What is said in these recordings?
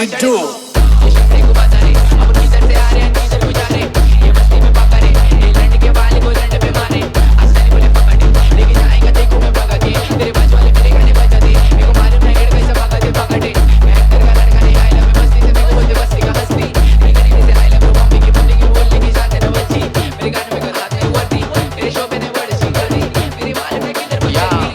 Pitu.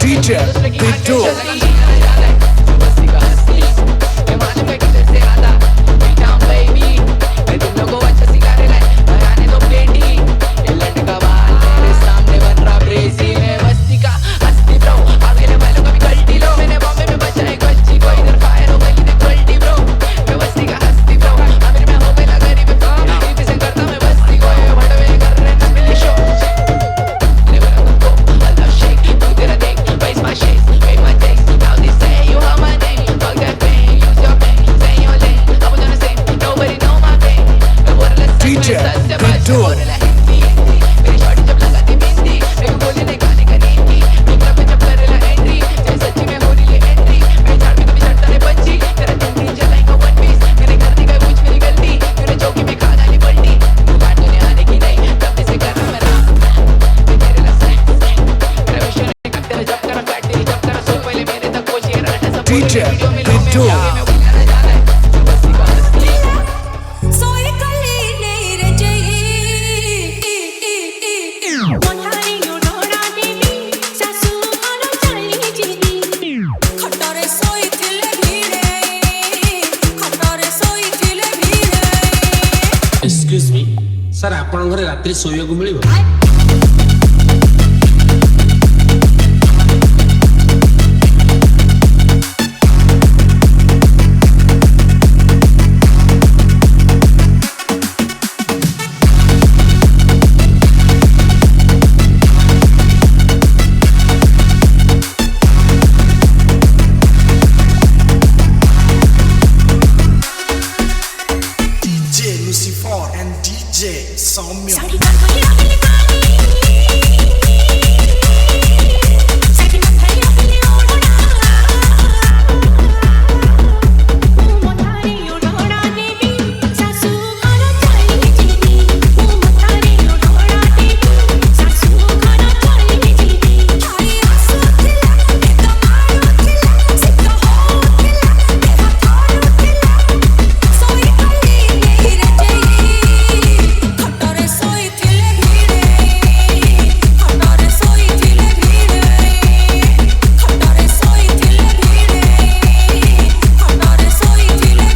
DJ Pitu. DJ Pitu. DJ Pitu. सोई कली नहीं रजई मोठारी उडोड़ा देवी सासू मारो चाली जीवी खटरे सोई थिले भीड़े खटरे सोई थिले भीड़े एक्सक्यूज मी सर आपण घरे रात्री सोइବାକୁ मिलिबो DJ Lucifer and DJ Soumya. Sari का भैया अपनी काली साड़ी का भैया अपनी ओढ़ना मोठारी उडोड़ा देवी सासू मारो चाली जीवी मोठारी उडोड़ा देवी सासू मारो चाली जीवी आई आसू थिला एका मारो थिला सिक्का हो थिला तेरा थारो थिला सोई कली नहीं रजई खटरे सोई थिले भीड़े खटरे सोई थिले भीड़े खटरे सोई थिले भीड़े खटरे सोई थिले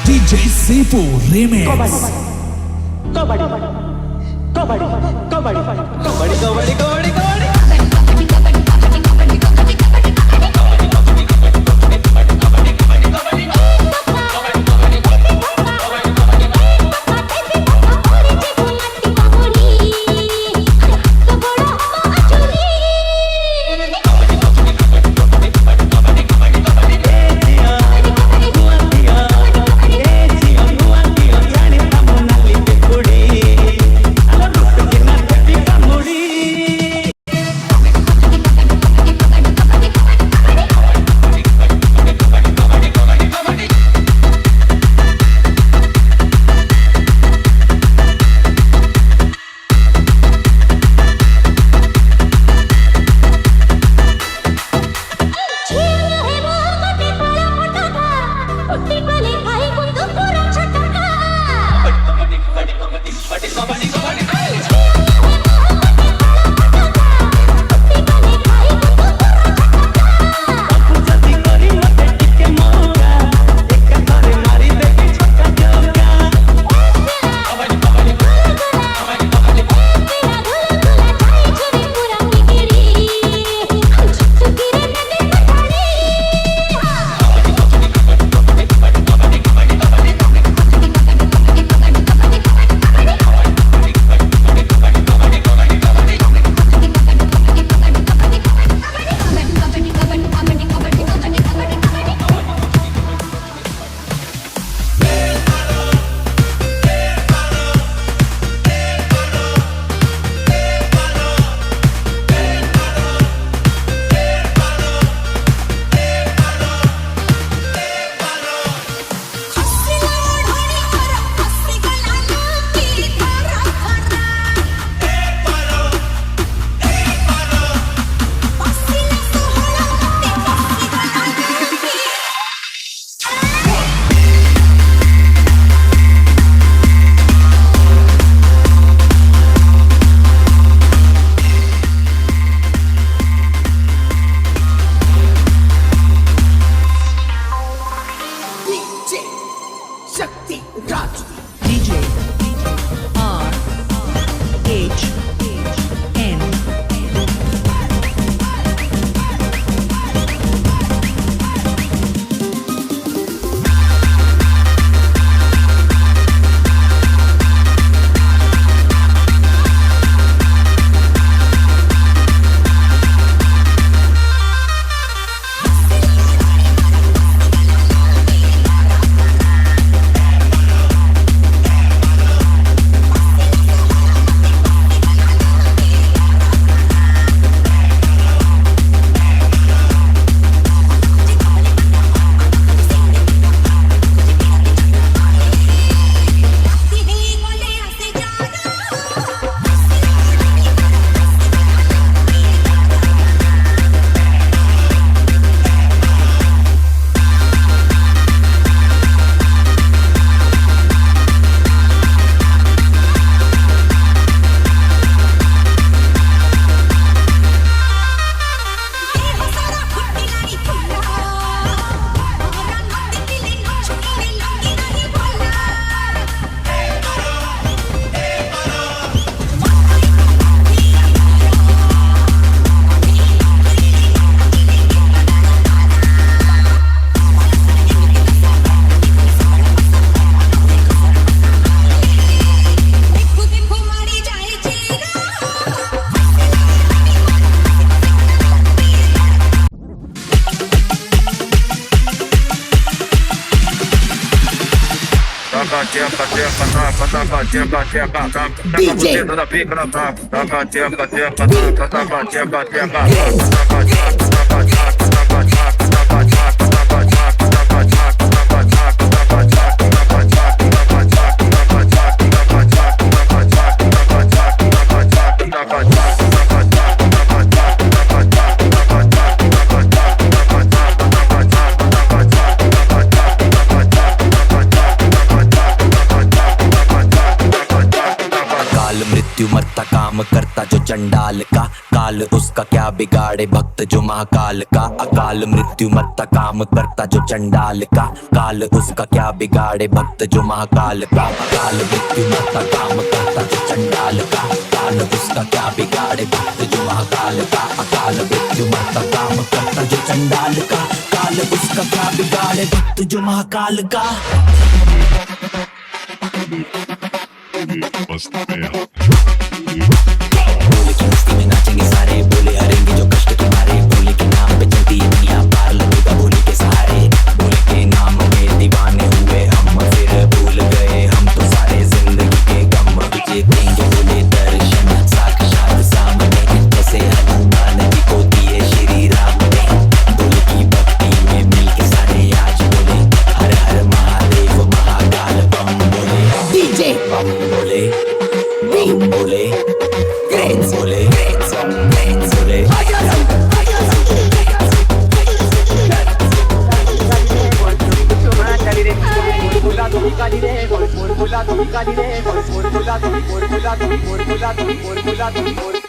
DJ Sifu Remix. काल मृत्यु मरता काम करता जो चंडाल का, काल उसका क्या बिगाड़े भक्त जो महाकाल का। अकाल मृत्यु मरता काम करता जो चंडाल का, काल उसका क्या बिगाड़े भक्त जो महाकाल का। अकाल मृत्यु मरता काम करता जो चंडाल का, काल उसका क्या बिगाड़े भक्त जो महाकाल का। अकाल मृत्यु मरता काम करता जो चंडाल का, काल उसका क्या बिगाड़े भक्त जो महाकाल का। बोले की मस्ती में नाचेंगे सारे, बोले हरेंगे जो कष्ट तुम्हारे, बोले के नाम पे चलती है दुनिया पार लगेगा बोले के सहारे। बोले के नाम में दीवाने हुए हम, फिर भूल गए हम तो सारे जिंदगी के गम। तुझे देंगे बोले दर्शन साक्षात सामने, जैसे हनुमान जी को दिए श्री राम ने। बोले की भक्ति में मिलके सारे आज बोले हर हर महादेव महाकाल बम बोले। डीजे बम बोले, बम बोले, ग्रेट्स बोले, ग्रेट्स बोले। Por